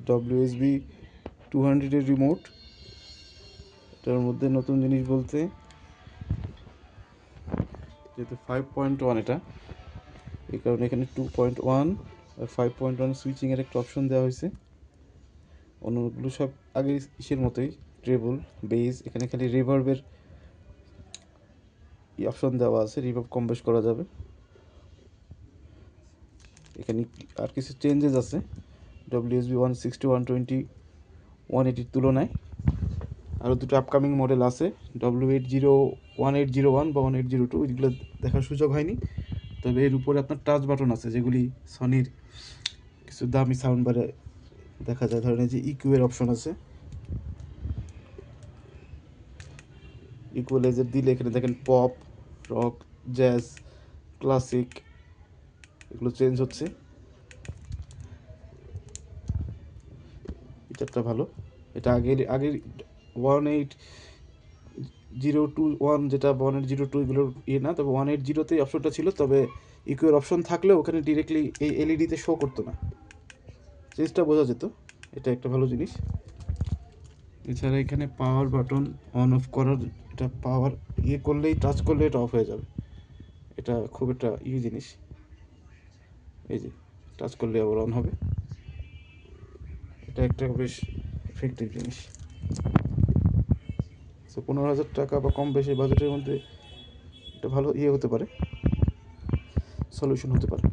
WSB 200-এর remote. এটার মধ্যে নতুন জিনিস বলতে, যেহেতু 5.1 এটা, এই কারণে এখানে 2.1 আর 5.1 সুইচিংয়ের একটা অপশন দেওয়া হয়েছে। অন্যগুলো সব আগের ইসের মতোই, ট্রেবল, বেস। এখানে খালি রিভার্বের অপশন দেওয়া আছে, রিভার্ব কম বেশ করা যাবে। এখানে আর কিছু চেঞ্জেস আছে WSB 160, 120, 180-র তুলনায়। আরও দুটো আপকামিং মডেল আছে, W80, 1801 বা 1802, এগুলো দেখার সুযোগ হয়নি। তবে এর উপরে আপনার টাচ বাটন আছে, যেগুলি সনির কিছু দামি সাউন্ড বারে দেখা যায়। ধরেন যে ইকিউ এর অপশন আছে, ইকুয়ালাইজার দিলে এখানে দেখেন পপ, রক, জ্যাজ, ক্লাসিক এগুলো চেঞ্জ হচ্ছে। এটা ভালো। এটা আগের 1802 যেটা 1802 এগুলোর না, তবে 180-তেই অপশনটা ছিল। তবে ইকুয়ের অপশন থাকলেও ওখানে ডিরেক্টলি এই এলইডিতে শো করতো না, চেঞ্জটা বোঝা যেত। এটা একটা ভালো জিনিস। এছাড়া এখানে পাওয়ার বাটন অন অফ করার, এটা পাওয়ার করলেই, টাচ করলে এটা অফ হয়ে যাবে। এটা খুব একটা জিনিস। এই যে টাচ করলে আবার অন হবে, এটা একটা বেশ এফেক্টিভ জিনিস। সো 15,000 টাকা বা কম বেশি বাজেটের মধ্যে এটা ভালো হতে পারে, সলিউশন হতে পারে।